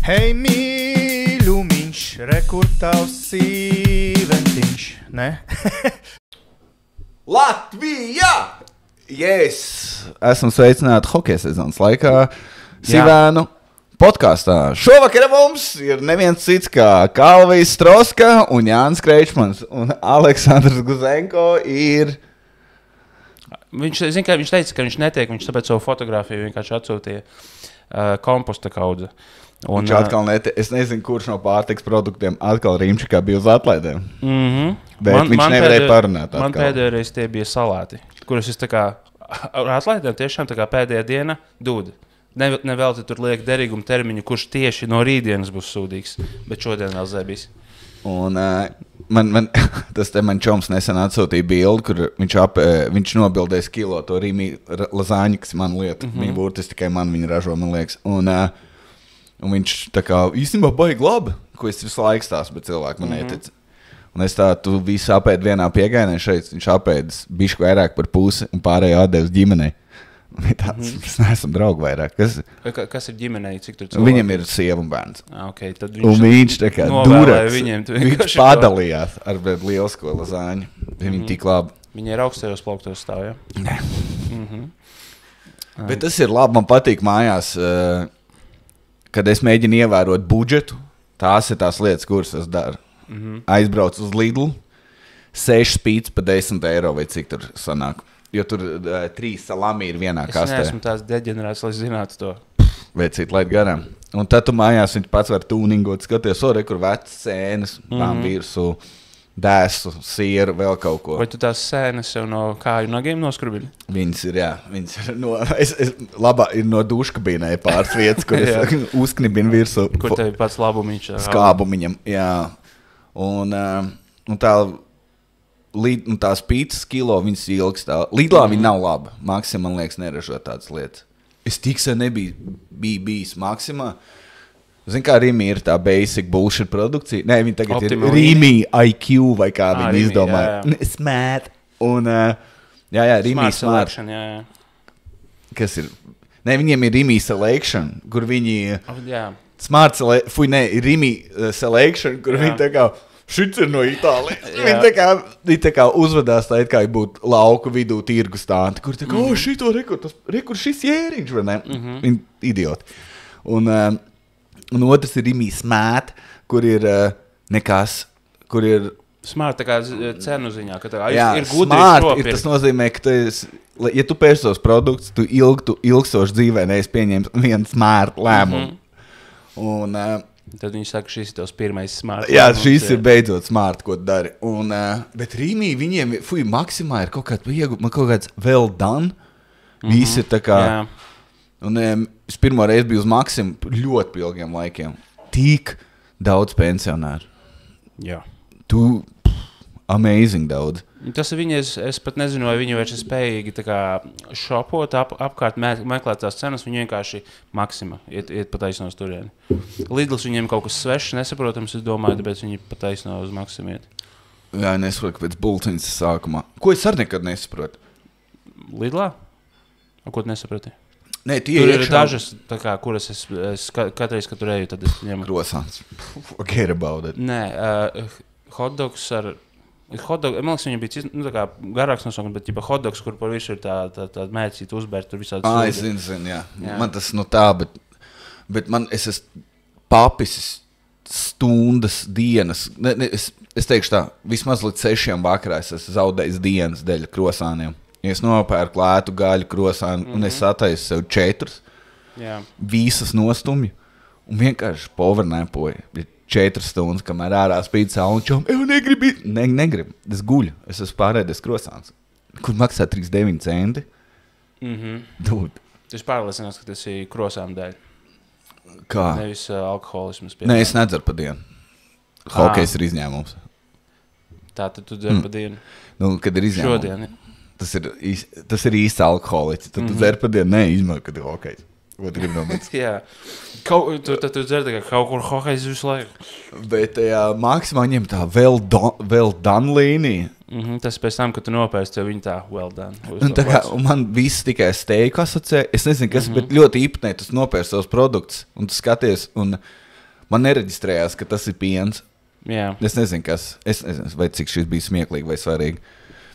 Hei, mīļumiņš, rekur tavs sīventiņš, ne? Latvija! Yes! Esmu sveicināti hokeja sezonas laikā Sivēnu podkastā. Šovakar mums ir neviens cits kā Kalvijs Stroska un Jānis Kreičmans. Un Aleksandrs Guzenko ir... Viņš teica, ka viņš netiek, viņš tāpēc savu fotografiju vienkārši atsūtīja komposta kaudze. Un, viņš atkal netiek, es nezinu, kurš no pārtiks produktiem atkal Rīmčikā bija uz atlaidēm. Bet viņš nevarēja parunāt atkal. Man pēdējā reiz tie bija salāti, kurus es tā kā ar atlaidēm tiešām tā kā pēdējā diena dūda. Nevelti tur liek derīgumu termiņu, kurš tieši no rītdienas būs sūdīgs, bet šodien vēl zēbīs. Un tas te man čoms nesen atsūtīja bildi, kur viņš nobildēs kilo to Rīmī lazāņu, kas man lieta. Viņa būtis tikai man viņa ražo, man liekas. Un viņš tā kā īstenībā baigi labi, ko es visu laiku stāstu, bet cilvēki man netic. Un es tā, tu visu apēdi vienā piegainē šeit, viņš apēdis bišķi vairāk par pusi un pārējo atdevis ģimenei. Es neesmu draugu vairāk. Kas ir ģimenei? Cik tur cilvēki? Viņam ir sieva un bērns. Okay, tad un viņš tā kā durats. Viņš padalījās ar lielisko lazāņu. Viņi tik labi. Viņi ir augstajos plauktos stāv, ja? Nē. Bet tas ir labi, man patīk mājās, kad es mēģinu ievērot budžetu. Tās ir tās lietas, kuras es daru. Aizbrauc uz Lidlu, 6 spīts pa 10 eiro vai cik tur sanāk. Jo tur 3 salami ir vienā kastē. Es neesmu tās deģenerēts, lai zinātu to. Vai cit laid garām. Un tad tu mājās viņš pats var tūningot, skaties, kur vecas sēnes, tām virsū, dēsu, sieru, vēl kaut ko. Vai tu tās sēnes jau no kāju nagiem noskrubili? Viņas ir, jā. Viņas ir ir no duškabīnai pāris vietas, kur es uzknibinu virsū. Kur tev pats labumiņš? Skābumiņam, jā. Un tā... Un tās pītas kilo viņas ilgs tā. Lidlā viņa nav laba. Maksimā, man liekas, neražo tādas lietas. Es tik sen nebiju bijis Maksimā. Zini, kā Rīmī ir tā basic bullshit produkcija? Nē, viņi tagad ir Rīmī IQ vai kā viņi izdomāja. Smart. Un, jā, Rīmī Smart. Jā. Kas ir? Nē, viņiem ir Rīmī Selection, kur viņi... Jā. Smart Selection, Rīmī Selection, kur viņi tā kā... Šits ir no Itālijas. Viņi tā kā uzvedās tā, it kā būtu lauku vidū tirgu stānti, kur tā kā, šito rekur šis jēriņš, vai ne? Viņi idioti. Un otrs ir Rīmī Smart, kur ir nekas, kur ir... Smart tā kā cenu ziņā, ka tā jā, ir gudri smart, tas nozīmē, ka ja tu pērci tos produktus, tu ilgstoši dzīvē neesi pieņēmis vienu smart lēmumu. Un... Tad viņi saka, šis ir tos pirmais smart. Jā, šis ir beidzot smart, ko tu dari. Bet Rīmī viņiem, Maksimā ir kaut kāds well done. Visi ir tā kā... Jā. Un es pirmo reizi biju uz Maksimu ļoti pilgiem laikiem. Tik daudz pensionāru. Jā. Amazing daudz. Tas ir viņi, es pat nezinu, vai viņi vairs ir spējīgi tā kā šopot apkārt, meklēt tās cenas, viņi vienkārši Maksima iet pataisno uz turieni. Lidls viņiem kaut kas svešs, nesaprotams, es domāju, tāpēc viņi pataisno uz Maksimu iet. Jā, nesaprotu, pēc bultiņas sākumā. Ko es arī nekad nesaprotu? Lidlā? Ko tu nesaproti? Nē, tur ir dažas, tā kā, kuras es katreiz, kad tur eju, tad es ņemu. Krosāns. Forget about it. Nē, hotdogs ar... Hotdog, man liekas, viņam bija tā kā garāks nosaukums, bet ģipa hotdogs, kur par visu ir tā mēcīta uzbērt, tur visādi sūdi. Es zinu, jā. Man tas no tā, bet es esmu papis stundas, dienas. Es teikšu tā, vismaz līdz 6 vakarā es esmu zaudējis dienas dēļ krosāniem. Ja es nopērku lētu gaļu krosānu un es sataisu sev 4, visas nostumju un vienkārši powernapoju. 4 stundas, kamēr ārā spīd saule un čom, negribu. Es guļu, es esmu pārēdies krosāns. Kur maksā 3,9 centi? Dūd. Es pārliecinās, ka tas ir krosām dēļ. Kā? Nevis alkoholismas. Nē, es nedzeru pa dienu. Hokejs ir izņēmums. Tā tad tu dzer pa dienu? Nu, kad ir izņēmums. Šodien, ja? Tas ir īsts alkoholiķis. Tad tu dzer pa dienu, izmēr, kad ir hokejs. Jā. Tad tu dzer kaut kur hokejs visu laiku. Bet Maksimā viņiem tā well done līnija. Tas pēc tam, kad tu nopērci, tev viņi tā well done. Un man viss tikai steiku asociē. Es nezinu, kas, bet ļoti īpatnē tu nopērci tos produktus. Un tu skaties, un Man nereģistrējās, ka tas ir piens. Jā. Es nezinu, vai cik šis bija smieklīgi vai svarīgi.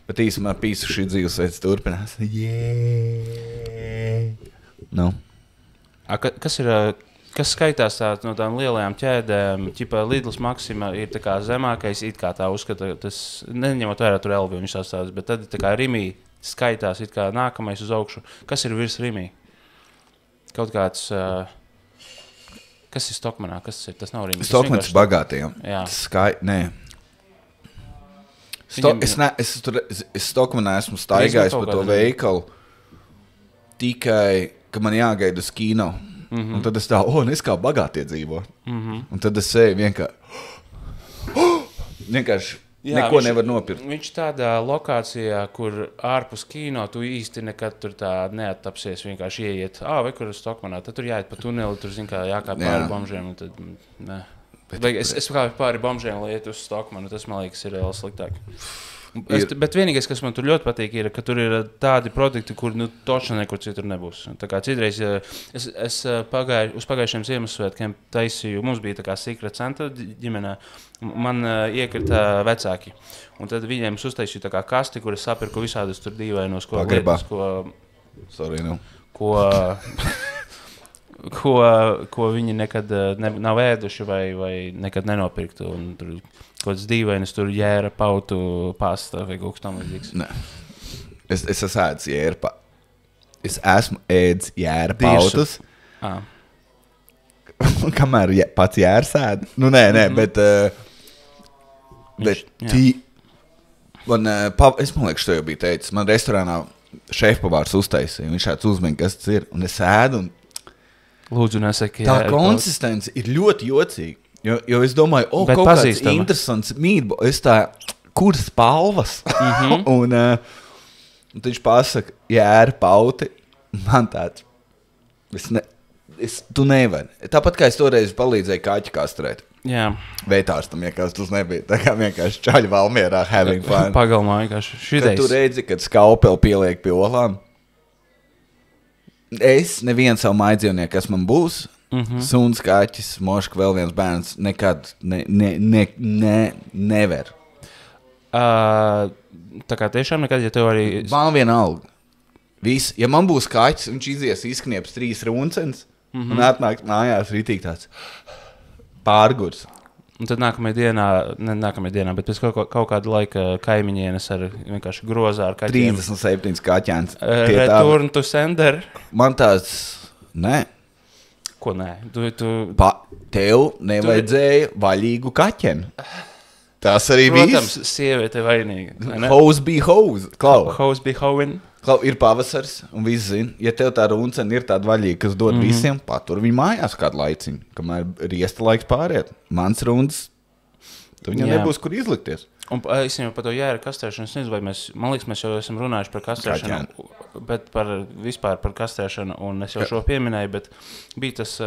Bet īsumā pīsu šī dzīvesveids turpinās. No. Kas skaitās no tām lielajām ķēdēm, ķipā Lidls Maxima ir tā kā zemākais, it kā tā uzskata, tas neņemot vērā tur Elvi un visās tādas, bet tad tā kā Rimī skaitās it kā nākamais uz augšu. Kas ir virs Rimī? Kaut kāds, kas ir Stokmanā? Kas tas ir? Tas nav Rimī. Stokmans bagātiem. Jā. Nē. Es Stokmanā esmu staigājis pa to veikalu tikai, ka man jāgaida uz kino. Un tad es tā, nes kā bagātie dzīvo. Un tad es eju vienkārši neko nevar nopirkt. Viņš tādā lokācijā, kur ārpus kino tu īsti nekad tur tā neattapsies, vienkārši ieiet, vai kur uz Stokmanā, tad tur jāiet pa tuneli, tur zin kā jākāp pāri bombžiem, un tad, ne. Es kāpu pāri bombžiem, lai iet uz Stokmanu, tas, man liekas, ir vēl sliktāk. Bet vienīgais, kas man tur ļoti patīk, ir, ka tur ir tādi produkti, kur točno nekur citur nebūs. Tā kā citreiz es uz pagājušiem Ziemassvētkiem taisīju, mums bija tā kā Secret Santa ģimenē, man iekrita vecāki. Un tad viņiem uztaisīju tā kā kasti, kur es sapirku visādus tur dīvainos, ko viņi nekad nav ēduši vai nekad nenopirktu. Un tur kaut kāds dīvainis, tur jēra pautu pasta vai kaut kas tam līdzīgs. Nē. Es esmu ēdis jēra pautu. Es esmu ēdis jēra pautus. Kamēr pats jēra sēd. Nē, bet es man liekas, to jau biju teicis. Man restorānā šefpavārs uztaisīja. Viņš šāds uzmēģina, kas tas ir. Un es ēdu un lūdzu, nesaki, tā konsistence ir ļoti jocīga. Jo es domāju, kaut kāds interesants mītbo. Es tā, kuras palvas? Un viņš pasaka, jēra pauti. Man tāds, tu nevari. Tāpat kā es toreiz palīdzēju kaķi kastrēt. Jā. Veitārstam, tas nebija. Tā kā vienkārši čaļi Valmierā having fun. Pagalmā vienkārši šitais. Kad tu redzi, kad skaupeli pieliek pie olām. Es nevienu savu mājdzīvnieku, kas man būs, suns, kaķis, moška, vēl viens bērns, nekad never. Tā kā tiešām nekad, ja tev arī... Man vienalga. Ja man būs kaķis, viņš izies izknieps 3 runcens, un atnāk mājās rītīgi tāds pārgurs. Un tad nākamajā dienā, bet pēc kaut kāda laika kaimiņienes ar vienkārši grozā ar kaķiem. 37 kaķēns. Return to sender. Man tāds, nē. Ko nē? Tev nevajadzēja vaļīgu kaķenu. Tas arī viss. Protams, sieviete vainīga. Hose be hose. Klau. Hose be hoven. Klau, ir pavasars, un viss zina, ja tev tā runcena ir tāda vaļīga, kas dod visiem, patur viņu mājās kādu laiciņu, kamēr riesta laiks pāriet. Mans runs, tu viņam nebūs, kur izlikties. Un īstenībā par to jēra kastrēšanu, es nezinu, vai man liekas, mēs jau esam runājuši par kastrēšanu, bet vispār par kastrēšanu, un es jau šo pieminēju, bet bija tas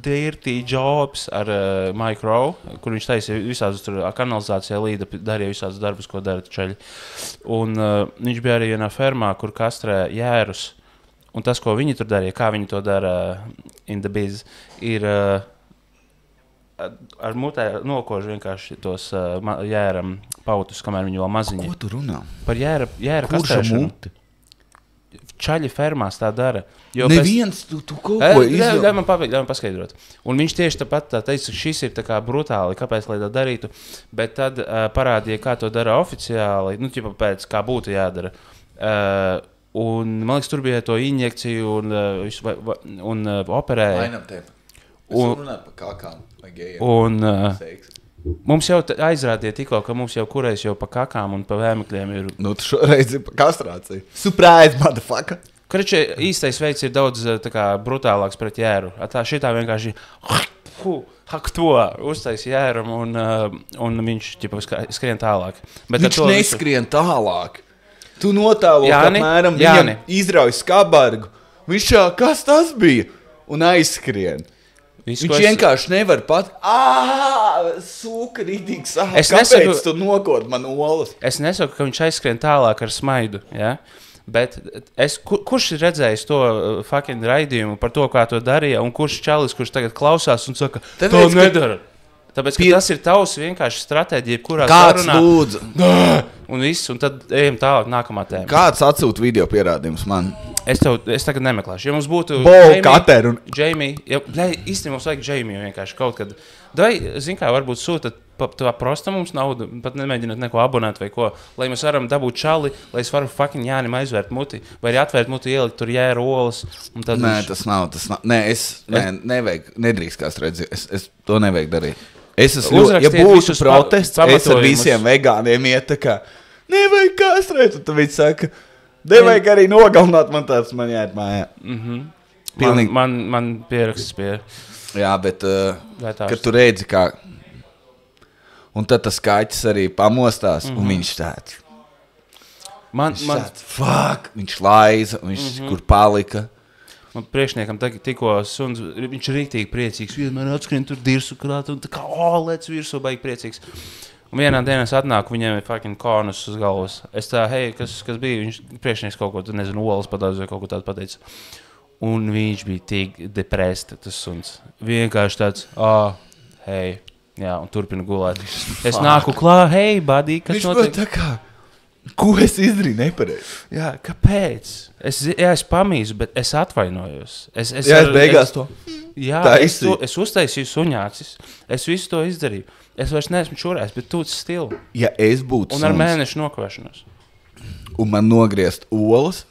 Dirty Jobs ar Mike Rowe, kur viņš taisīja visādus tur kanalizācijā līda, darīja visādus darbus, ko dara čaļi. Un viņš bija arī vienā fermā, kur kastrē jērus, un tas, ko viņi tur darīja, kā viņi to dara in the biz, ir... ar mutē nokožu vienkārši tos jēra pautus, kamēr viņi vēl maziņi. Ko tu runā? Par jēra kastrēšanu. Muti? Čaļi fermās tā dara. Neviens, tu kaut ko izvēl. Ļauj man paskaidrot. Un viņš tieši tāpat tā teica, šis ir tā kā brutāli, kāpēc, lai tā darītu, bet tad parādīja, kā to dara oficiāli, pēc kā būtu jādara. Un man liekas, tur bija to injekciju un operēja. Ainam tev. Es runāju par kakām vai gejiem. Un mums jau aizrādīja tikko, ka mums jau kureiz jau pa kakām un pa vēmekļiem ir... Tu šoreiz ir pa kastrāciju. Surprise, motherfucker! Karači, īstais veids ir daudz tā kā brutālāks pret jēru. Šitā vienkārši... uztais jēram un viņš skrien tālāk. Bet viņš neskrien tālāk. Tu notālo, apmēram viņam izrauj skabargu. Viņš kas tas bija? Un aizskrien. Viņš vienkārši nevar pat... Sūka rītīgi sāp. Kāpēc tu nokod man olas? Es nesaku, ka viņš aizskrien tālāk ar smaidu, ja? Bet kurš ir redzējis to fucking raidījumu par to, kā to darīja, un kurš čalis, kurš tagad klausās un saka, to nedara. Tāpēc, ka tas ir tavs vienkārši stratēģija, kurā sarunā. Kāds lūdzu? Un viss, un tad ejam tālāk nākamā tēma. Kāds atsūta video pierādījums man? Es tagad nemeklēšu. Ja mums būtu Jamie, īstenībā mums vajag Jamie vienkārši kaut kad. Vai, zin kā, varbūt sūta tā prosta mums naudu, pat nemēģināt neko abonēt vai ko, lai mēs varam dabūt čali, lai es varu fucking Jānim aizvērt muti, vai arī atvērt muti, ielikt tur jēra olas. Nē, tas nav. Nevajag, nedrīkst kāds redzēt, es to nevajag darīt. Es esmu, ja būtu protests, es ar visiem vegāniem iet tā kā, nevajag kastrēt, un tad viņi saka, nevajag arī nogalināt, man jāiet mājā. Pilnīgi. Man pieraksts pie. Jā, bet, kad tu redzi, kā, un tad tas kaķis arī pamostās, un viņš tāds, fuck, viņš laiza, viņš kur palika. Man priekšniekam tikko suns, viņš ir rīktīgi priecīgs, vienmēr atskrien tur dirsu krāt, un tā kā, lec virsū, baigi priecīgs. Un vienā dienā es atnāku, viņiem ir fucking kornus uz galvas. Es tā, hei, kas bija, viņš priekšnieks kaut ko, nezinu, olas padāz vai kaut ko tādu pateica. Un viņš bija tik depresta, tas suns. Vienkārši tāds, hei, jā, un turpina gulēt. Es nāku klā, hei, buddy, kas notiek? Viņš tā kā, ko es izdarīju nepareizi? Jā, kāpēc? Es pamīzu, bet es atvainojos. Es beigās to. Jā, es uztaisīju suņācis. Es visu to izdarīju. Es vairs neesmu čurējis, bet tūts stilu. Ja es būtu un ar mēnešu nokavēšanos. Un man nogriezt olas,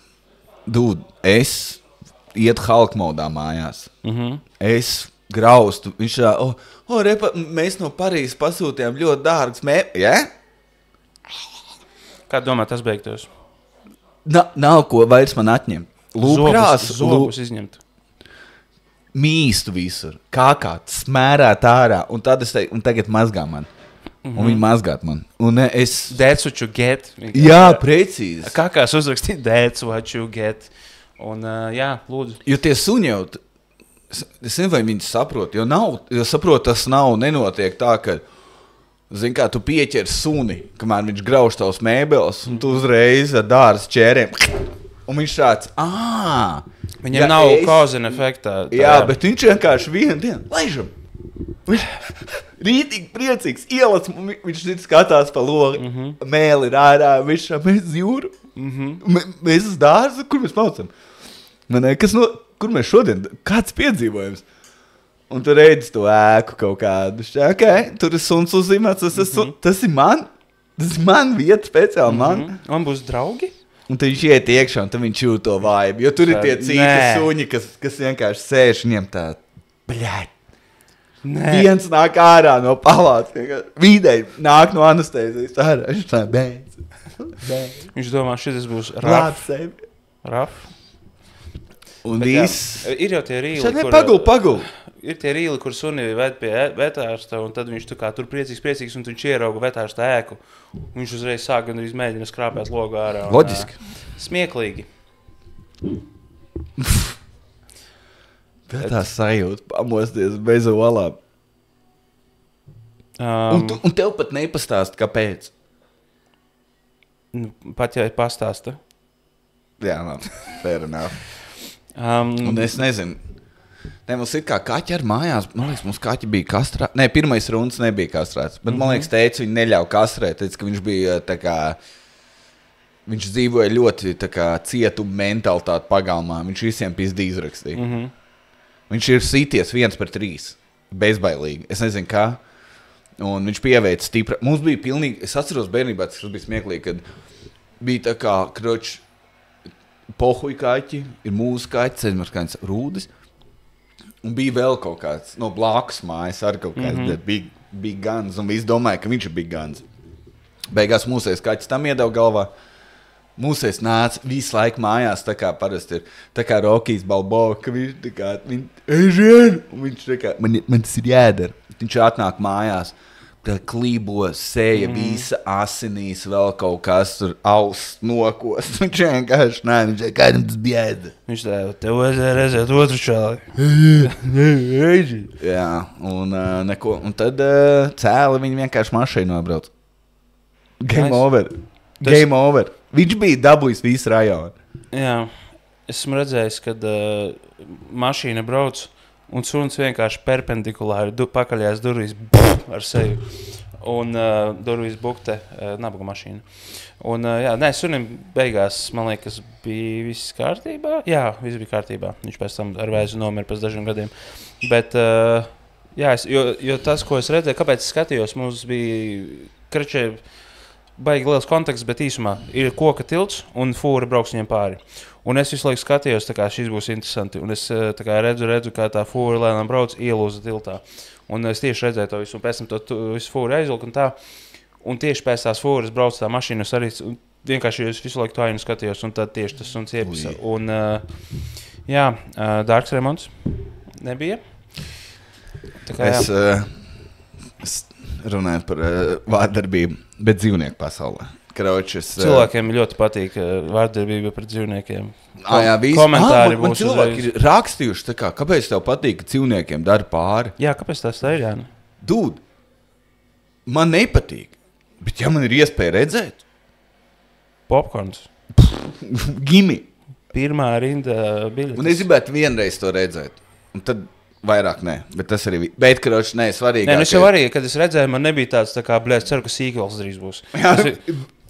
es iet Hulk modā mājās. Es graustu. Viņš tā, repa, mēs no Parīzes pasūtījām ļoti dārgas Kā domā, tas beigtos? Nav ko vairs man atņemt. Zobus izņemt. Mīstu visur. Kā smērēt ārā. Un tad es teiktu, un tagad mazgā man. Un viņi mazgāt man. Un es... That's what you get. Jā, precīzi. Kākās uzrakstīt, that's what you get. Un jā, lūdzu. Jo tie suņi jau... Es nezinu, vai viņi saprot. Jo saprot, tas nenotiek tā, ka... Zini, kā tu pieķer suni, kamēr viņš grauž tavs mēbeles, un tu uzreiz ar dāras čēriem. Un viņš tāds, Viņam nav kauzina efektā. Jā, bet viņš vienkārši vienu dienu, laižam. Viņš rītīgi priecīgs, ielac, viņš skatās pa logi, mēli ir ārā, viņš mēs jūru, mēs uz dārzu, kur mēs paucam? Kur mēs šodien, kāds piedzīvojums? Un tu redzi to ēku kaut kādu. Tur ir suns uzzīmēts, tas ir man vieta speciāli man. Man būs draugi? Un tad viņš iet iekšā, un tad viņš jūt to vibe. Jo tur ir tie citi suņi, kas vienkārši sēž viņiem tā, bļaļ. Viens nāk ārā no palātas. Vidēji nāk no anestēzijas ārā. Viņš tā, beidz. Viņš domā, šis būs raf. Un viss. Ir jau tie rīli, kur... Pagul. Ir tie rīli, kur suni ved pie vetārsta, un tad viņš tur priecīgs, un viņš ierauga vetārsta ēku. Viņš uzreiz sāk gan arī mēģina skrāpēt logu ārā. Loģiski. Smieklīgi. Tā sajūta pamosties bez olām. Un tev pat nepastāst, kāpēc? Pat ja pastāsta. Jā, fair enough. Un es nezinu. Mums ir kā kaķi ar mājās. Man liekas, mums kaķi bija kastrēti. Nē, pirmais runas nebija kastrēts. Bet man liekas, teica, viņi neļauj kastrēt. Teica, ka viņš bija tā kā... Viņš dzīvoja ļoti tā kā cietuma mentalitāti pagalmā. Viņš visiem pizdi izrakstīja. Viņš ir sities 1-3. Bezbailīgi. Es nezinu kā. Un viņš pieveica stipra. Mums bija pilnīgi... Es atceros bērnībā, tas bija smieklīgi, kad bija tā kā kroči pohuj kaķi, ir mūsu kaķi, ceļmars kaķis Rūdis. Un bija vēl kaut kāds no blakus mājas ar kaut kāds big guns, un visi domāja, ka viņš ir big guns. Beigās mūsēs kaķis tam iedeva galvā. Mūsēs nāca visu laiku mājās, tā kā parasti ir, tā kā Rokijs Balboa, ka viņš tā kā, un viņš tā kā, man tas ir jādara. Viņš atnāk mājās, tā klībo, sēja visa asinīs, vēl kaut kas tur auss nokost. Viņš vienkārši, viņš kādam tas bija jādara. Viņš tā, tev vajadzēja redzēt otru čāli. Jā, un neko. Un tad cēli viņi vienkārši mašīnu nobrauc. Game over. Viņš bija dabūjis visu rajonu. Jā, esmu redzējis, kad mašīna brauc un suns vienkārši perpendikulāri pakaļās durvīs ar seju. Un durvīs bukte nabaga mašīna. Un sunim beigās, man liekas, bija viss kārtībā. Jā, viss bija kārtībā. Viņš pēc tam ar vēzu nomira pēc dažiem gadiem. Bet, jo tas, ko es redzēju, kāpēc es skatījos, mums bija kračē baigi liels konteksts, bet īsumā ir koka tilts un fūra brauks viņiem pāri. Un es visu laiku skatījos, tā kā šis būs interesanti. Un es tā kā redzu, kā tā fūra lēnām brauc ielūza tiltā. Un es tieši redzēju to visu, un pēc tam to visu fūru aizvilku un tā. Un tieši pēc tās fūras brauc tā mašīna, es arī vienkārši visu laiku to ainu skatījos, un tad tieši tas suns iepisa. Un, dārgs remonts nebija. Tā kā, es runāju par vārdarbību, bet dzīvnieku pasaulē. Cilvēkiem ļoti patīk vārdarbība pret dzīvniekiem. Komentāri man cilvēki ir rakstījuši, kāpēc tev patīk, ka dzīvniekiem dara pāri? Jā, kāpēc tas tā ir, Jāni? Dude, man nepatīk, bet ja man ir iespēja redzēt? Popkorns. Gimi. Pirmā rinda biļetes. Un es gribētu vienreiz to redzēt, un tad vairāk nē, bet tas arī bija. Bet, svarīgāk. Nē, es jau arī, kad es redzēju, man nebija tāds, es ceru, ka sīkvels drīz būs. Jā,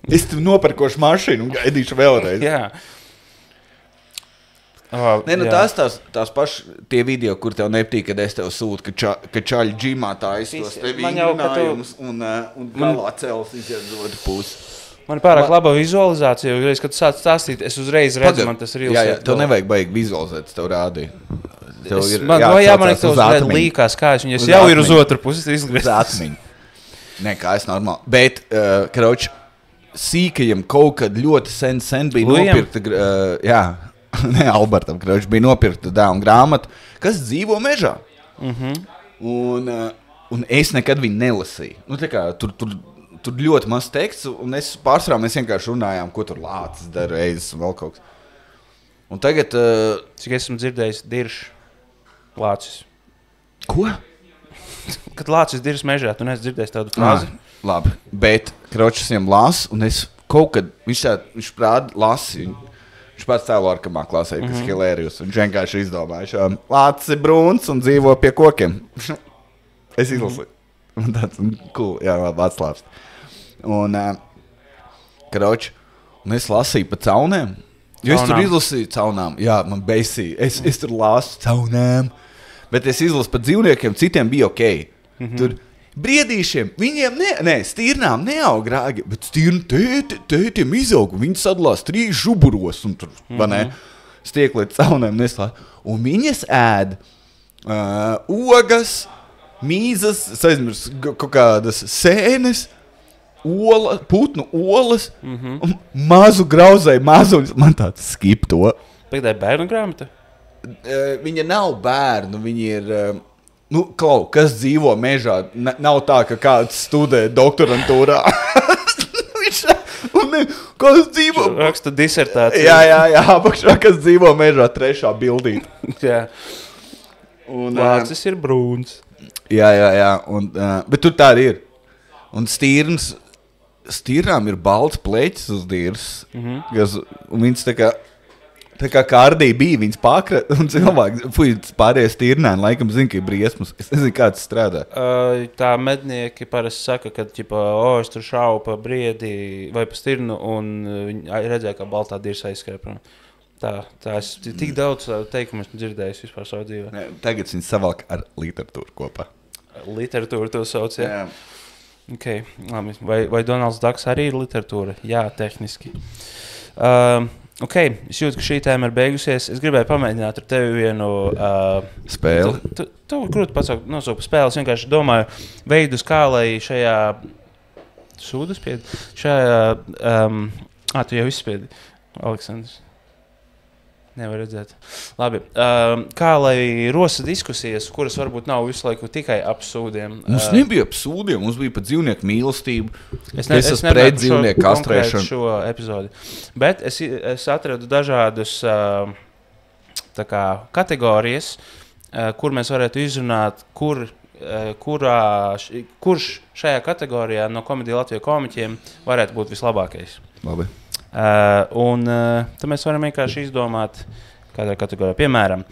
es tev nopirkošu mašīnu un gaidīšu vēlreiz. Jā. Nē, tās pašas tie video, kur tev nepatīk, kad es tev sūtu, ka čaļi džimā taistos tev vingrinājumus un galā cels izjedzot pusi. Man ir pārāk laba vizualizācija, jo, kad tu sāc stāstīt, es uzreiz redzu, man tas ir Jā, tev nevajag baigi vizualizēt, tev rādīja. Man jāmanīt, tev uzreiz līkās kājas, viņas jau ir uz otru pusi izgriezt. Atmiņu. Nē, kājas normāli. Bet, sīkajam kaut kad ļoti sen bija nopirkta, Albertam, bija nopirkta dēlna grāmata, kas dzīvo mežā. Un es nekad viņu nelasīju. Tur ļoti maz teksts, un pārsvarā mēs vienkārši runājām, ko tur lācis dara, reizes un vēl kaut kas. Un tagad... Cik esmu dzirdējis, dirš lācis. Ko? Kad lācis dirš mežā, tu neesi dzirdējis tādu frāzi? Labi, bet Kročs viņam las, un es kaut kad, viņš prāda lasi, viņš pats tēlo arkamā klasē, kas hilērijus, un viņš vienkārši izdomāja, lācis ir brūns un dzīvo pie kokiem. Es izlasīju. Un tāds, cool, jā, labi atslāpst. Un, Kročs, un es lasīju pa caunēm. Jo es tur izlasīju caunām. Jā, man beisīja. Es tur lasu caunām. Bet es izlasu pa dzīvniekiem, citiem bija ok. Tur briedīšiem, viņiem stīrnām neaug rāgi, bet stīrni tētiem izaug. Viņi sadalās 3 žuburos un tur, stiek līdz caunēm neslāt. Un viņas ēd ogas, mīzas, es aizmirsu, kaut kādas sēnes, putnu olas, mazu grauzēju mazuļus. Man tāds skip to. Pēdējā bērnu grāmata? Viņa nav bērnu, viņa ir... kas dzīvo mežā, nav tā, ka kāds studē doktorantūrā. Kas dzīvo... Raksta disertāciju. Jā, apakšā, kas dzīvo mežā, 3. bildīt. Jā. Lācis ir brūns. Jā, bet tur tā arī ir. Un stīrnām ir balts pleķis uz dīrs, un viņas tā kā kārdī bija, viņas pakrat, un cilvēki, pārējie stīrnēni, laikam zina, ka ir briesmas. Es nezinu, kā tas strādā. Tā mednieki parasti saka, ka, es tur šauju pa briedi vai pa stirnu, un viņi redzēja, kā baltā dīrs aizskrēja. Tā es tik daudz teikumu esmu dzirdējis vispār savu dzīvē. Tagad viņi savalk ar literatūru kopā. Literatūra to sauc, jā. Okay, labi. Vai Donalds Ducks arī ir literatūra? Jā, tehniski. Es jūtu, ka šī tēma ir beigusies. Es gribēju pamēģināt ar tevi vienu... spēli? Tu grūti nosaukt spēles. Vienkārši domāju veidus, kā lai šajā... Sūdas piedi? Šajā... tu jau izspiedi, Aleksandrs. Nevar redzēt. Labi. Kā lai rosa diskusijas, kuras varbūt nav visu laiku tikai ap sūdiem? Mums nebija ap sūdiem, mums bija pat dzīvnieku mīlestību. Es pret dzīvnieku kastrēšanu šo epizodi. Bet es atradu dažādus kategorijas, kur mēs varētu izrunāt, kurš šajā kategorijā no Komedija Latvijas komiķiem varētu būt vislabākais. Labi. Tad mēs varam vienkārši izdomāt kādā kategorijā. Piemēram,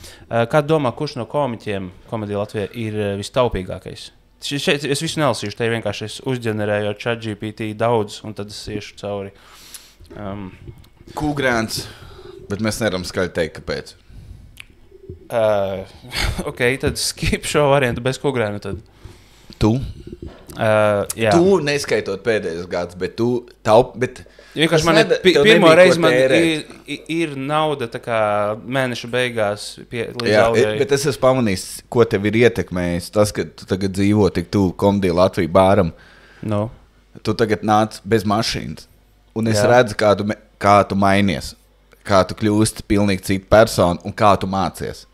kā domā, kurš no komiķiem komēdija Latvijā ir vistaupīgākais? Šeit es visu nelasīšu, te vienkārši es uzģenerēju ar ChatGPT daudz, un tad es iešu cauri. Kūgrēns, bet mēs nevaram skaļi teikt, kāpēc. Ok, tad skip šo variantu bez Kūgrēna tad. Tu? Jā. Tu neskaitot pēdējos gadus, bet tu bet vienkārši man pirmo reizi man ir nauda tā kā mēneša beigās līdz algai. Bet es esmu pamanījis, ko tev ir ietekmējis. Tas, ka tu tagad dzīvo tik tuvu Komēdija Latvija bāram. No. Tu tagad nāc bez mašīnas. Un es redzu, kā tu mainies. Kā tu kļūsti pilnīgi cita persona un kā tu mācies.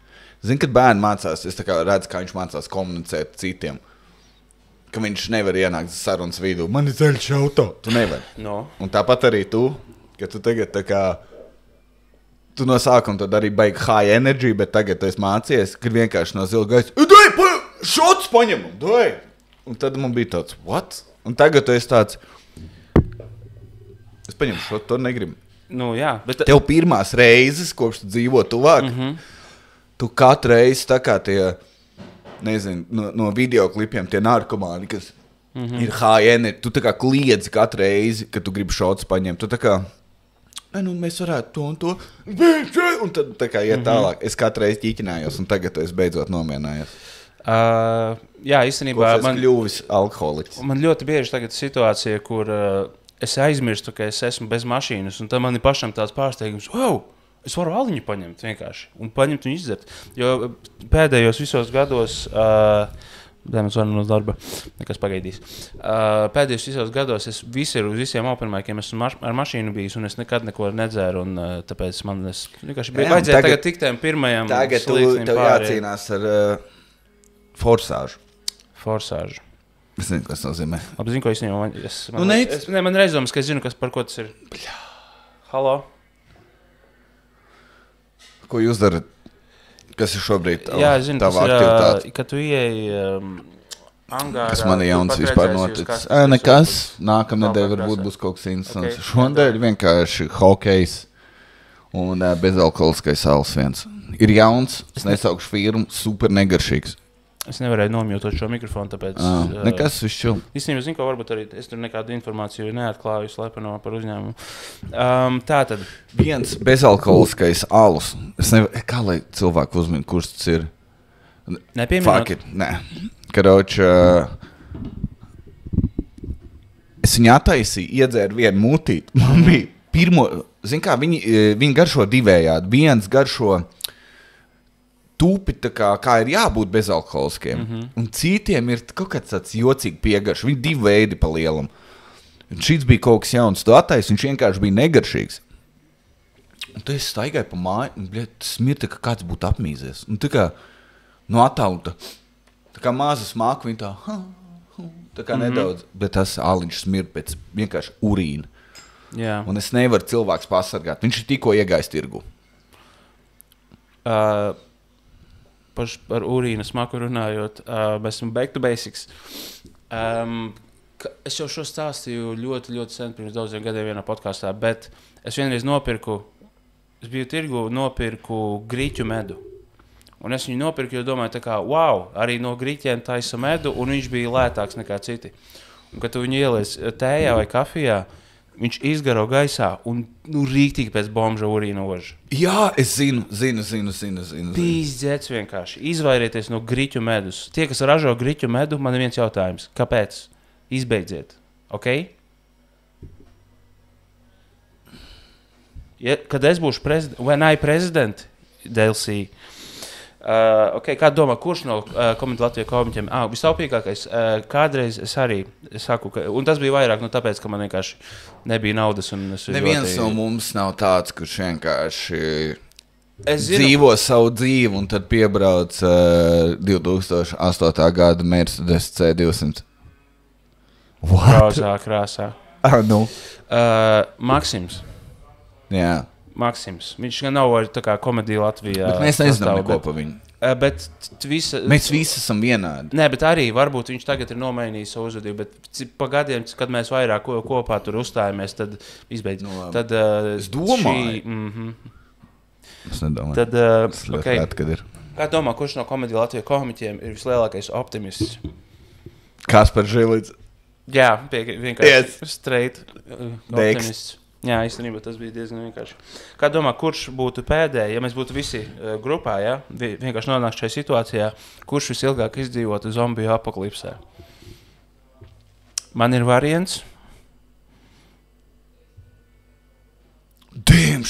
Zini, kad bērni mācās, es tā kā redzu, kā viņš mācās komunicēt citiem. Ka viņš nevar ienākt sarunas vidū. Man ir zaļš auto. Tu nevari. No. Un tāpat arī tu, ka tu tagad tā kā, tu no sākuma tad arī baigi high energy, bet tagad tu esi mācies, kad vienkārši no zila gaisa, šots paņem, doj! Un tad man bija tāds, what? Un tagad tu esi tāds, es paņemu šotu, to negribu. Nu, jā. Bet... Tev pirmās reizes, kopš tu dzīvo tuvāk, tu katru reizi tā kā tie... Nezinu, no videoklipiem tie narkomāni, kas ir high energy. Tu tā kā kliedzi katru reizi, kad tu gribi šots paņemt. Tu tā kā, mēs varētu to un to. Un tad tā kā iet tālāk. Es katru reizi ķiķinājos, un tagad es beidzot nomierinājos. Jā, īstenībā man kļuvis alkoholiķis. Man ļoti bieži tagad situācija, kur es aizmirstu, ka es esmu bez mašīnas, un tad man ir pašam tāds pārsteigums, wow! Es varu aliņu paņemt vienkārši un paņemt un izdzert. Jo pēdējos visos gados, mēs varam no darba, nekas pagaidīs. Pēdējos visos gados es uz visiem openmaikiem esmu ar mašīnu bijis un es nekad neko nedzēru. Un tāpēc man vienkārši vajadzēja tagad tiktēm pirmajam slīksnim pārējiem. Tagad tev jācīnās ar forsāžu. Forsāžu. Es nezinu, kas nozīmē. Labi, zinu, ko īstenībā. Man reizdomas, ka es zinu, par ko tas ir. Halo? Ko jūs darat? Kas ir šobrīd tava aktivitāte? Kad tu ieeji angārā... Kas man ir jauns vispār noticis? Nekas. Nākamnedēļ varbūt būs kaut kas interesants. Okay, šodien vienkārši hokejs un bezalkoholiskais sāls viens. Ir jauns, es nesaukšu firmu, super negaršīgs. Es nevarēju nomjūtot šo mikrofonu, tāpēc... Nekas, viss čil. Īstenībā, zinu, ko varbūt arī es tur nekādu informāciju neatklāju slepeno par uzņēmumu. Tātad. Viens bezalkoholiskais alus. Es nevaru, kā lai cilvēku uzminu, kurš tas ir? Nepieminot? Fuck it, nē. Karoč, es viņu attaisīju, iedzēru vienu mutīt. Man bija pirmo, zin kā, viņi garšo divējādi. Viens garšo... Tūpi kā ir jābūt bezalkoholiskiem. Un citiem ir kaut kāds tāds jocīgi piegaršs. Viņi divi veidi pa lielam. Un šis bija kaut kas jauns. Tu attais, viņš vienkārši bija negaršīgs. Un tu esi staigāji pa māju, un smirta, ka kāds būtu apmīzies. Un tā kā no attālu, tā kā maza smāka, viņa tā kā nedaudz, bet tas āliņš smirta pēc vienkārši urīna. Jā. Un es nevaru cilvēks pasargāt. Viņš ir tikko iegājis tirgu. Par urīnu smaku runājot, mēs esam back to basics. Es jau šo stāstīju ļoti, ļoti sen, pirms daudziem gadiem vienā podkastā, bet es vienreiz biju tirgu, nopirku grīķu medu. Un es viņu nopirku, jo domāju, tā kā, wow, arī no grīķiem taisa medu, un viņš bija lētāks nekā citi. Un, kad tu viņu ieliec tējā vai kafijā, viņš izgaro gaisā un rīktīgi pēc bomža urīna oža. Jā, es zinu. Pīzdzēts vienkārši. Izvairieties no griķu medus. Tie, kas ražo griķu medu, man ir viens jautājums. Kāpēc? Izbeidziet. Ok? Kad es būšu prezidents, DLC, okay, kā domā, kurš no Komēdija Latvijas komiķiem? Vistaupīgākais, kādreiz es arī saku, un tas bija vairāk tāpēc, ka man vienkārši nebija naudas. Neviens no mums nav tāds, kurš vienkārši dzīvo savu dzīvi un tad piebrauc 2008. gada Mercedes C200. Krāsā. Nu. Maksims. Jā. Maksims. Viņš gan nav tā kā Komēdija Latvijā. Bet mēs nezinām neko pa viņu. Bet Mēs visi esam vienādi. Nē, bet arī varbūt viņš tagad ir nomainījis savu uzvedību, bet pa gadiem, kad mēs vairāk kopā tur uzstājamies, tad izbeidz. Tad, es domāju. Es nedomāju. Tad, okay. Kad ir. Kā domā, kurš no komēdiju Latvijas komiķiem ir vislielākais optimists? Kaspars Žilīts. Jā, vienkārši straight optimists. Jā, īstenībā tas bija diezgan vienkārši. Kā domā, kurš būtu pēdējais, ja mēs būtu visi grupā, ja? Vienkārši nonāktu šajā situācijā, kurš visilgāk izdzīvotu zombiju apokalipsē? Man ir variants. Damn,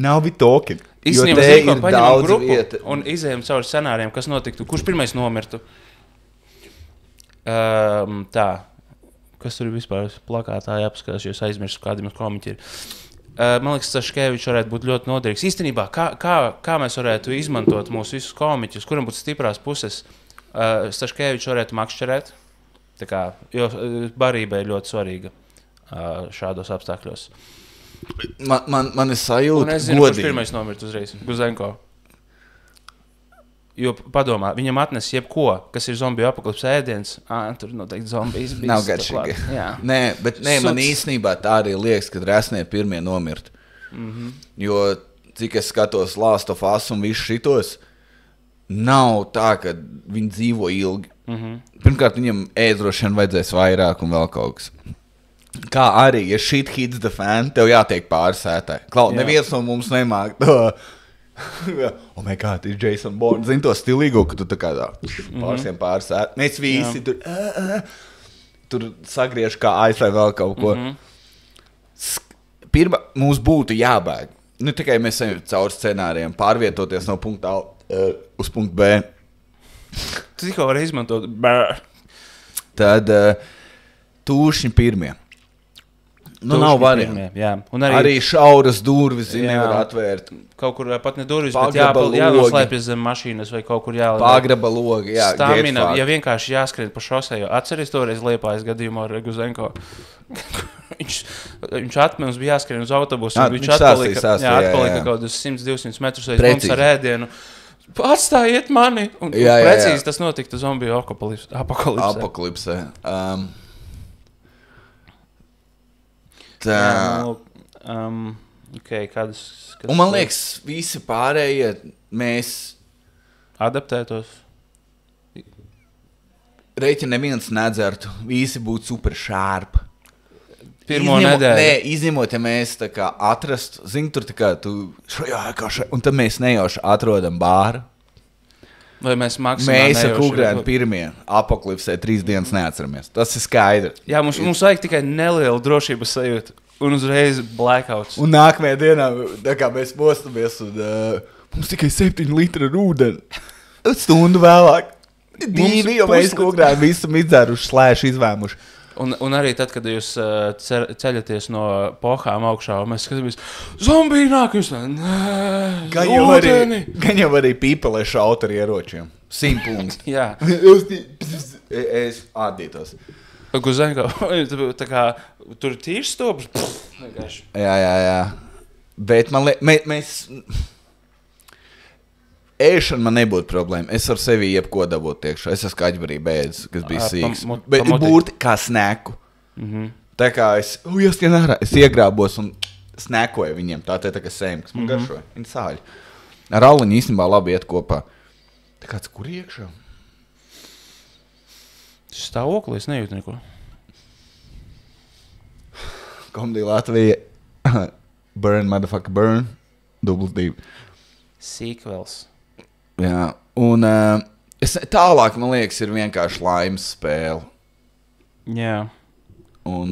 now we talking. Īstenībā zinām, paņemam grupu vieta. Un izējam cauri scenāriem, kas notiktu. Kurš pirmais nomirtu? Tā. Kas tur ir vispār plakātā jāpaskatās, jo es aizmirsu, kādi mums komiķi ir. Man liekas, Staškevičs varētu būt ļoti noderīgs. Īstenībā, kā mēs varētu izmantot mūsu visus komiķus, kuram būtu stiprās puses? Staškevičs varētu makšķerēt, jo barība ir ļoti svarīga šādos apstākļos. Man ir sajūta, un es zinu, kurš pirmais nomirt uzreiz. Guzenko. Jo padomā, viņam atnes jebko, kas ir zombiju apokalipses ēdiens. Tur noteikti zombijas bija. Nav garšīgi. Nē, man īstenībā tā arī liekas, kad resnie pirmie nomirt. Jo, cik es skatos Last of Us un visu šitos, nav tā, ka viņi dzīvo ilgi. Pirmkārt, viņam droši vien vajadzēs vairāk un vēl kaut kas. Kā arī, ja shit hits the fan, tev jātiek pārsētē. Neviens no mums nemāk to. Oh my God, ir Jason Bourne. Zini to stilīgo, ka tu tā kā pārsiem pārsēt. Mēs visi tur sagriež kā ASV vēl kaut ko. Pirmā, mums būtu jābēg. Tikai mēs ejam caur scenāriem, pārvietoties no punkta A uz punktu B. Tu tikko vari izmantot Tad tūšņi pirmie. Nav varianti. Arī šauras durvis nevar atvērt. Kaut kur pat ne durvis, bet jānoslēpjas zem mašīnas vai kaut kur jāliek. Pagraba logi, jā. Stamina, ja vienkārši jāskrien pa šosei, jo atceries toreiz Liepājas gadījumā ar Guzenko. Viņš mums bija jāskrien uz autobusu, un viņš atpalika kaut 100-200 metrus aiz mums ar ēdienu. Atstājiet mani! Un precīzi tas notika zombiju apokalipsē. Kādas, un man liekas, visi pārējie mēs adaptētos. Reiķi neviens nedzertu, visi būtu super šārpi. Pirmo nedēļu. Nē, izņemot, ja mēs tā kā atrastu, zini, tur tā kā tu šajā, un tad mēs nejauši atrodam bāru. Vai mēs maksimāli ar Kukrēnu pirmie apokalipsē 3 dienas neatceramies. Tas ir skaidrs. Jā, mums vajag tikai nelielu drošības sajūtu. Un uzreiz blackouts. Un nākamajā dienā, tā kā mēs postamies, un mums tikai 7 litri ar ūdeni. Stundu vēlāk. 2, jo mēs Kukrēnu visam izdzēruši, slēši izvēmuši. Un arī tad, kad jūs ceļaties no pohām augšā, un mēs skatāmies, zombiji nāk, jūs gan jau arī pīpelē šaut ar ieročiem. 100 punkti. Jā. Es atdītos. Guzenko, tā kā tur tīrs stops. Jā. Bet mēs... Ēšana man nebūtu problēma. Es ar sevi jebko dabūtu tiekšā. Es esmu kaģbarī bēdz, kas bija sīks. Bet būtu kā sneku. Tā kā es iegrābos un snekoju viņiem. Tā kā sēm, kas man garšoja. Viņi sāļi. Ar Aliņu īstenībā labi iet kopā. Tā kāds kur iekšā? Stāvoklī es nejūtu neko. Komedija Latvija. Burn, motherfucker, burn. Dubls 2. Sequels. Jā, un tālāk, man liekas, ir vienkārši laimes spēle. Jā. Un...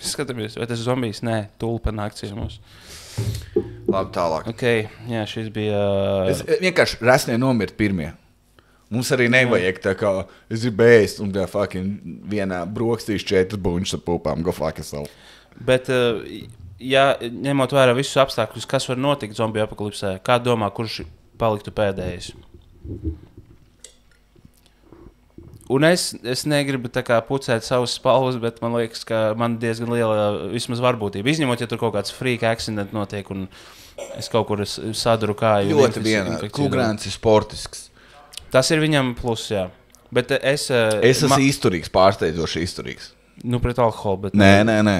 Skatāmies, vai tas zombijs? Nē, tulpa nāk ciemos. Labi, tālāk. Ok, jā, šis bija... Es vienkārši resnie nomirt pirmie. Mums arī nevajag tā kā, es gribu ēst un vienā brokstīs 4 buņšas ar pupām, go fuck yourself. Bet, ja ņemot vērā visus apstākļus, kas var notikt zombiju apokalipsē, kā domā, kurš paliktu pēdējais? Un es negribu tā kā pucēt savus spalvas, bet man liekas, ka man diezgan liela vismaz varbūtība. Izņemot, ja tur kaut kāds freak accident notiek un es kaut kur saduru kāju. Ļoti viena. Kugrāns ir sportisks. Tas ir viņam plus, jā. Bet es esmu izturīgs, pārsteidzoši izturīgs. Nu, pret alkoholu, bet... Nē.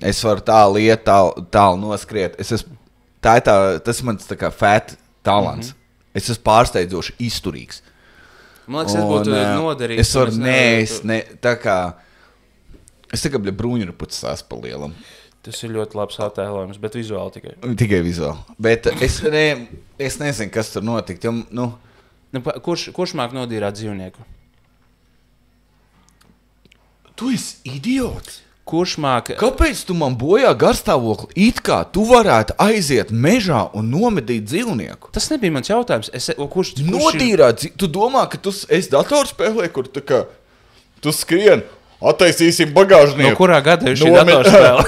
Es varu tālu noskriet. Tas mans tā kā fat talants. Es esmu pārsteidzoši izturīgs. Man liekas, tas būtu noderīgs. Es varu tā kā... Es tā kā bruņurupucis esmu pa lielam. Tas ir ļoti labs attēlojums, bet vizuāli tikai. Tikai vizuāli. Bet es nezinu, kas tur notikt. Jo, kurš māk nodīrāt dzīvnieku? Tu esi idiots. Kurš māk... Kāpēc tu man bojā garstāvokli? It kā tu varētu aiziet mežā un nomedīt dzīvnieku. Tas nebija mans jautājums. Kurš nodīrāt? Tu domā, ka tu esi datorspēlē, kur tā kā tu skrien, attaisīsim bagāžnieku. No kurā gada ir šī datorspēle?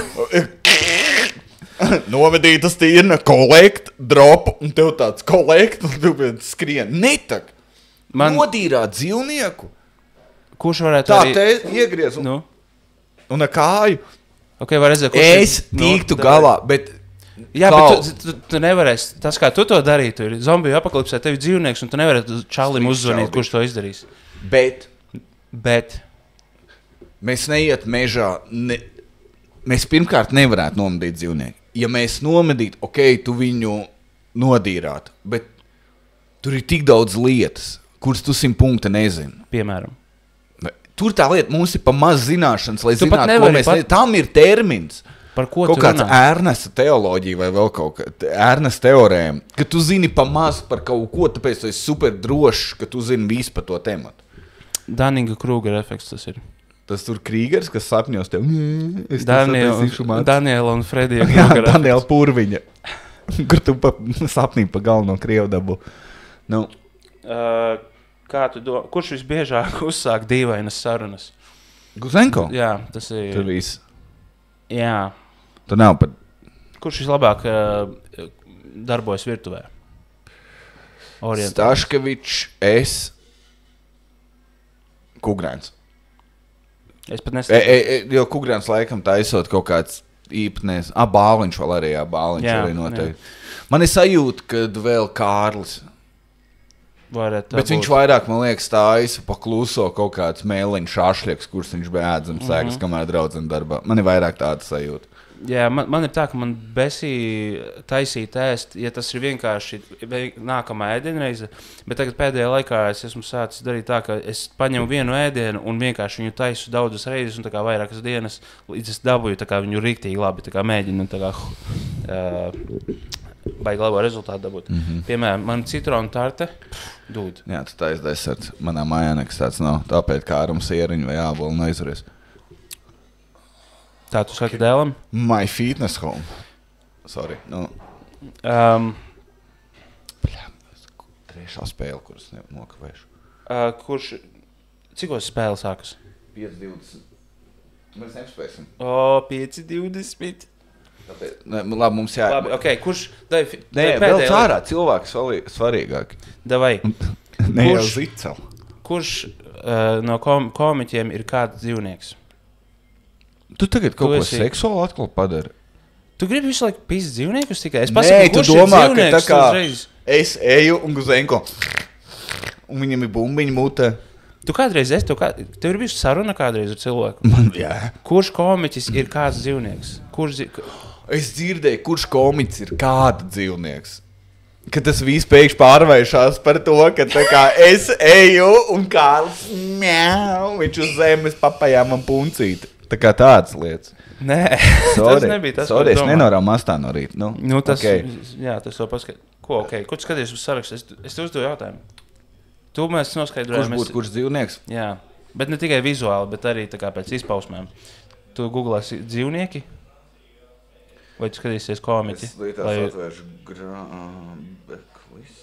Nomedītas tīrna, kolekt, drop, un tev tāds kolekt, un tu skrien. Netak. Nodīrāt dzīvnieku. Kurš varētu tā, arī... Tā, te iegriez un ar kāju. Okay, var redzēt, es tiktu galā, bet... Jā, bet tu nevarēsi, tas kā tu to darītu, ir zombiju apakalipsē, tevi dzīvnieks, un tu nevarētu čalim uzzvanīt, kurš to izdarīs. Bet... Mēs neiet mežā, mēs pirmkārt nevarētu nomedīt dzīvnieku. Ja mēs nomedītu, tu viņu nodīrātu, bet tur ir tik daudz lietas, kuras tu 100 punkti nezini. Piemēram. Tur tā lieta, mums ir pa maz zināšanas, lai zinātu, ko mēs nezinu. Tam ir termins. Par ko kaut kāds Ernesta teoloģija vai vēl kaut kā, Ernesta teorēma, ka tu zini pa maz par kaut ko, tāpēc tu esi super drošs, ka tu zini visu par to tematu. Dunninga-Krugera efekts tas ir. Tas tur Krīgers, kas sapņos tev. Daniela un Fredija. Daniela Purviņa. Kur tu sapnī pa galveno Krievu dabu. Nu. Kā tu domā, kurš visbiežāk uzsāk dīvainas sarunas? Guzenko? Jā, tas ir... Tur viss. Jā. Tu nav pat... Kurš vislabāk darbojas virtuvē? Staškevičs, es... Kugrāns. Es pat nesaku. Jo Kugrāns laikam taisot kaut kāds īpatnēs. Bāliņš vēl arī, Bāliņš arī noteikti. Jā. Man ir sajūta, kad vēl Kārlis... Bet viņš vairāk, man liekas, stājas pa kluso kaut kāds mēliņu šašļieks, kurš viņš bija ēdzams sēgas, kamēr draudzene darbā. Man ir vairāk tāda sajūta. Jā, man ir tā, ka man besī taisīt ēst, ja tas ir vienkārši nākamā ēdienreize, bet tagad pēdējā laikā es esmu sācis darīt tā, ka es paņemu vienu ēdienu un vienkārši viņu taisu daudzas reizes un tā kā vairākas dienas, līdz es dabūju tā kā viņu riktīgi labi, tā kā mēģinu tā kā... baigi labo rezultātu dabūt. Piemēram, man citronu tarte, dūd. Jā, tu taisi deserts. Manā mājā nekas tāds nav. Tāpēc kā aram sieriņu vai ābolu neizvaries. Tā tu saki dēlam? My fitness home. Sorry. Nu. Trešā spēle, kuras nokavēšu. Cikos spēle sākas? 5:20. Mēs nespēsim. 5:20. Labi, mums jā... Labi, kurš... Vēl cārā cilvēki svarīgāki. Davai. Ne jau ziceli. Kurš no komiķiem ir kāds dzīvnieks? Tu tagad kaut ko seksuāli atkal padari. Tu gribi visu laiku pist dzīvniekus tikai? Nē, tu domā, ka tā kā es eju un Guzenko. Un viņam ir bumbiņa mutē. Tu kādreiz tev ir bijusi saruna kādreiz ar cilvēku? Jā. Kurš komiķis ir kāds dzīvnieks? Es dzirdēju, kurš komiķis ir kāda dzīvnieks. Ka tas viss pēkšņi pārvēršās par to, ka tā kā es eju un Kārlis mjau, viņš uz zemes papajā man puncīti. Tā kā tādas lietas. Nē, tas nebija tas, sorry, es nenorām mastā no rīta. Nu tas, jā, tas to paskat. Ko tu skaties uz sarakstu? Es te uzdevu jautājumu. Tu mēs noskaidrojam. Kurš dzīvnieks? Jā, bet ne tikai vizuāli, bet arī tā kā pēc izpausmēm. Tu googlēsi dzīvnieki? Vai tu skatīsies komiķi? Es lītās atvēršu Grābeklis.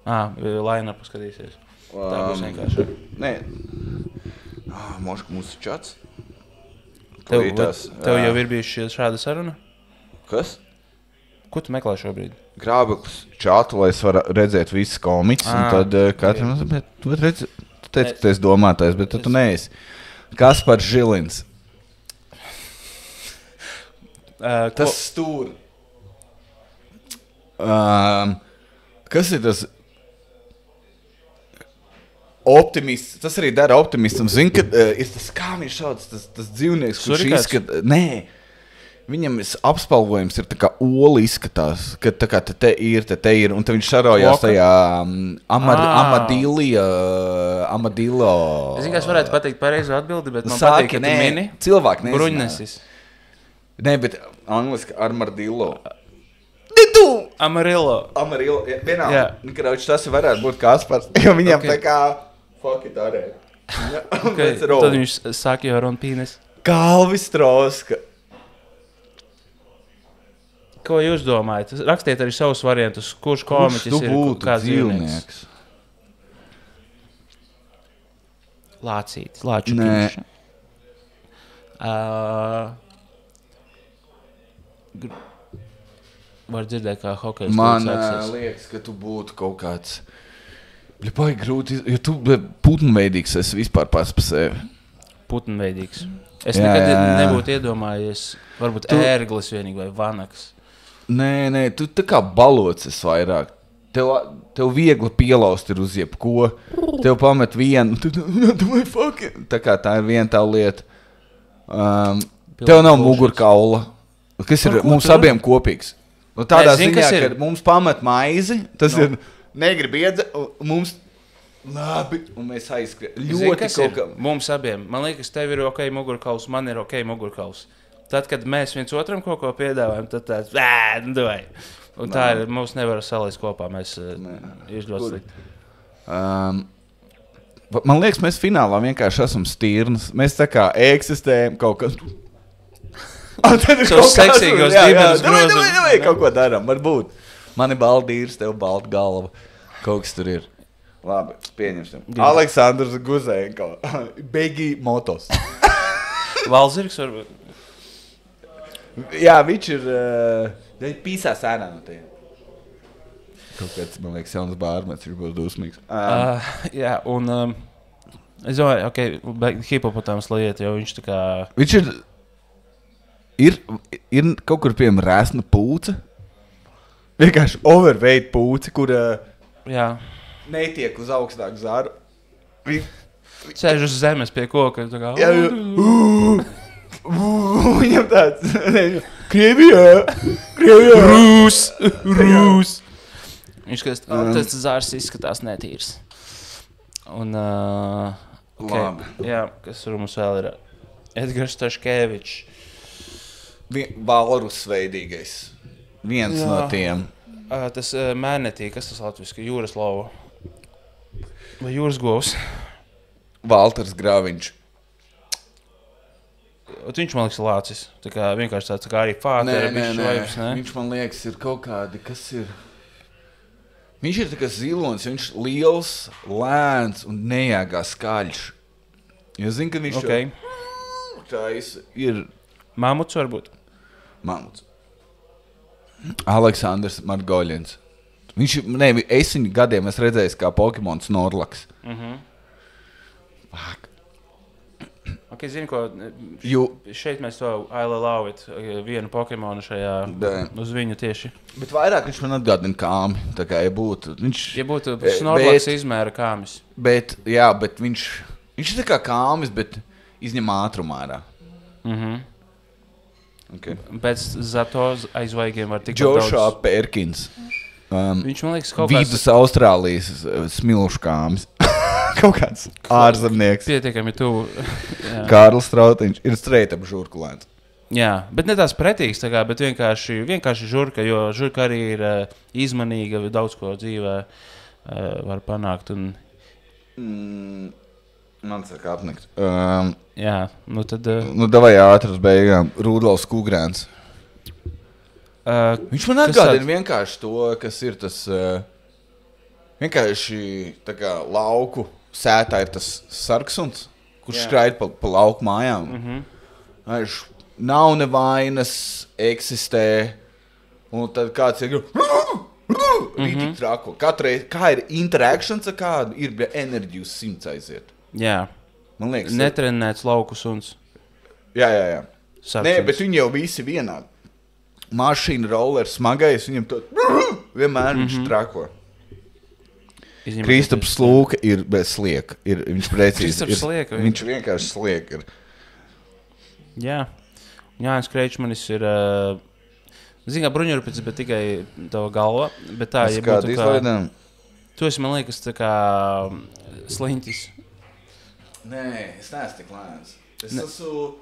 Line-up skatīsies. Tā būs vienkārši. Nē. Moška mūsu čats. Tev jau ir bijuši šāda saruna? Kas? Ko tu meklē šobrīd? Grābeklis čatu, lai es varu redzēt visas komiķis. Un tad katram, bet tu teici, ka tu esi domātais, bet tu neesi. Kaspars Žilins. Tas stūri. Kas ir tas optimists? Tas arī dara optimistam. Zini, ka ir tas, kā viņš sauc, tas dzīvnieks, kurš izskata... Nē, viņam apspalvojums ir tā kā oli izskatās, ka tā kā te ir, un te viņš sarojās tajā Amadillo. Es zinu, ka es varētu pateikt pareizo atbildi, bet man patīk, ka tu mini. Cilvēki nezināja. Bruņnesis. Nē, bet angliski Armadillo. Amarillo. Vienalga, Krauč, tas varētu būt Kaspars, jo viņam tā kā fuck it arī. Tad viņš saka jau Ron Pīnes. Kalvis Troska. Ko jūs domājat? Rakstiet arī savus variantus, kurš komiķis ir kāds dzīvnieks. Lācītis, Lāčukiņš. Var dzirdēt, kā hokejs. Man liekas, ka tu būtu kaut kāds... Baigi grūti, jo tu putenveidīgs esi vispār pats pa sevi. Putenveidīgs. Es nekad nebūtu iedomājies, varbūt ērglis vienīgi vai vanaks. Nē, tu tā kā balots esi vairāk. Tev viegli pielaust ir uz jebko. Tev pamet vienu. Tā kā tā ir viena tā lieta. Tev nav mugurkaula. Kas ir mums abiem kopīgs? Tādā ziņā, ka mums pamet maizi, tas ir negrib iedze, mums labi, un mēs aizskrien. Ļoti kaut kā. Mums abiem. Man liekas, tev ir ok mugurkauls, man ir ok mugurkauls. Tad, kad mēs viens otram kaut ko piedāvājam, tad tāds, un tā ir, mums nevar salaist kopā, mēs ir ļoti slikti. Man liekas, mēs finālā vienkārši esam stīrnas. Mēs tā kā eksistējam kaut kas... Savs seksīgos dibenus grozam. Davai, kaut ko daram, varbūt. Man ir balta dīrs, tev balta galva. Kaut kas tur ir. Labi, pieņemsim. Aleksandrs Guzēnko. Begi motos. Valzirgs varbūt. Jā, viņš ir pīsā sēnā no tiem. Kaut kāds, man liekas, jaunas bārmets, viņš būs dusmīgs. Jā, un es domāju, ok, hipopotams lieta, jo viņš tā kā... Viņš ir kaut kur piemēram rēsna pūce. Vienkārši overweight pūce, kur netiek uz augstāku zaru. Sēž uz zemes pie koka. Tā kā... Viņam tāds... Krievijā! Rūs! Viņš tas zārs izskatās netīrs. Un... Jā, kas tur mums vēl ir? Edgars Taškevičs. Valrus veidīgais. Viens no tiem. Tas mēnetī, kas tas latviski? Jūras lova. Vai jūras govs? Valters Graviņš. Viņš man liekas lācis. Tā kā vienkārši tāds, tā kā arī fātera. Nē. Viņš man liekas ir kaut kādi, kas ir... Viņš ir tā kā zilonis, viņš liels, lēns un nejāgā skaļš. Jo zinu, ka viņš ir... Mamuts varbūt? Mamuts. Aleksandrs Margoļins. Es viņu gadiem esmu redzējis kā Pokemon Snorlax. Ok, zinu, ko... Šeit mēs to I love it, vienu Pokemonu šajā, uz viņu tieši. Bet vairāk viņš man atgādina kāmi. Tā kā, ja būtu Snorlax izmēra kāmis. Bet viņš ir tā kā kāmis, bet izņem ātrumu ārā. Okay. Pēc zato aizvaigiem var tik Joshua Perkins. Viņš man liekas kaut kāds... Vidus Austrālijas smilšu kāmis. Kaut kāds ārzemnieks. Pietiekami tuvu. Kārlis Strautiņš ir straight-up žurkulēns. Jā, bet ne tās pretīgs, tā kā, bet vienkārši žurka, jo žurka arī ir izmanīga, daudz ko dzīvē var panākt. Man saka apnikt. Jā, nu tad... davai ātras beigām. Rudolfs Kugrēns. Viņš man atgādina vienkārši to, kas ir tas... vienkārši tā kā lauku sētā ir tas sarksuns, kurš skraid pa lauku mājām. Viņš nav nevainas, eksistē. Un tad kāds ir... Rītīgi trako. Katreiz, kā ir interakcijas ar kādu, ir enerģija uz 100 aiziet. Jā. Man liekas, netrenēts lauku suns. Jā. Nē, bet viņi jau visi vienādi. Mašīna, roller, smagais, viņam to vienmēr viņš trako. Kristaps Slūka ir bez slieka. Viņš precīzi ir. Viņš vienkārši slieka ir. Jā. Jānis Kreičmanis ir, zin kā bruņurpits, bet tikai tava galva. Bet tā, ja būtu kā... Tu esi, man liekas, tā kā sliņķis. Nē, es neesmu tik lēns. Es esmu...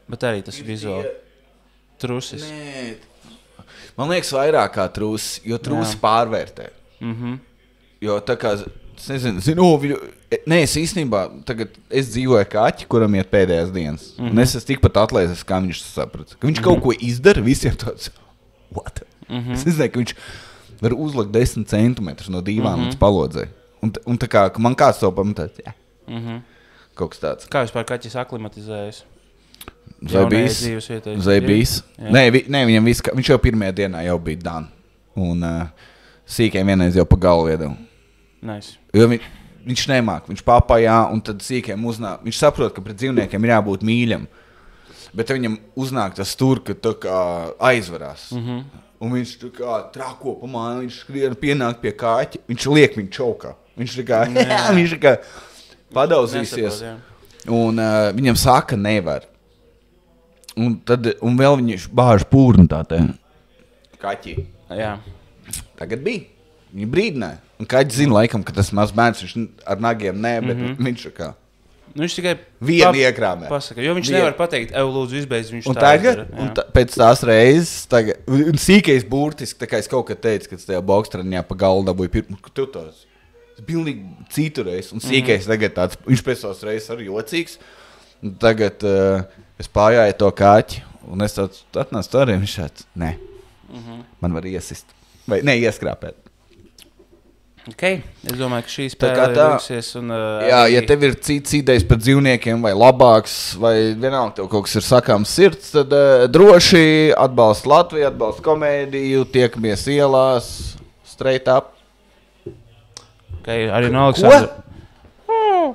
Bet arī tas vizuāli. Trusis. Nē. Man liekas vairāk kā trusis, jo trusis pārvērtē. Jo tā kā, es nezinu, nē, es īstenībā, tagad es dzīvoju kaķi, kuram iet pēdējās dienas. Un es esmu tikpat atlēzis, kā viņš saprata. Ka viņš kaut ko izdara, visiem tāds, what? Es nezinu, ka viņš var uzlikt 10 centimetrus no dīvāna līdz palodzei. Un tā kā, man kāds to pamatāt, jā. Kaut kas tāds. Kā vispār kaķis aklimatizējas? Zaibīs. Nē, viņam viņš jau pirmajā dienā jau bija done. Un sīkiem vienreiz jau pa galvu iedeva. Nice. Jo viņš nemāk, viņš papajā un tad sīkiem uznāk. Viņš saprot, ka pret dzīvniekiem ir jābūt mīļam. Bet viņam uznāk tas tur, ka tā kā aizvarās. Un viņš tā kā trako pamāna, viņš skrien pienāk pie kāķa, viņš liek viņu čaukā. Viņš tā kā padauzīsies. Un viņam saka, nevar. Un vēl viņš bāž pūrni tā te. Kaķi. Jā. Tagad bija. Viņi brīdināja. Un kaķis zina laikam, ka tas maz bērns, viņš ar nagiem nē, bet viņš tā kā. Viņš tikai vienu iekrāmē. Pasaka, jo viņš nevar pateikt, lūdzu, izbeidz, viņš un tā tagad, pēc tās reizes, un sīkais burtiski, tā kā es kaut kad teicu, kad tajā bokstraniņā pa galvu dabūju pirmu, ka tu tās, es pilnīgi citurreiz, un sīkais tagad tāds, viņš pēc tās reizes arī jocīgs, un tagad es pājāju to kaķi, un es tāds atnācu to arī, viņš tāds, nē, man var iesist, vai ne, ieskrāpēt. Ok, es domāju, ka šī spēle ir līksies. Jā, ja tev ir cits idejas par dzīvniekiem, vai labāks, vai vienalga tev kaut kas ir sakāms sirds, tad droši atbalst Latviju, atbalst komēdiju, tiekamies ielās, straight up. Ok, arī no Aleksandra.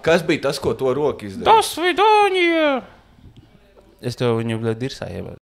Kas bija tas, ko to roku izdarīja? Tas vidāņie! Es tev viņu dirsā ievādu.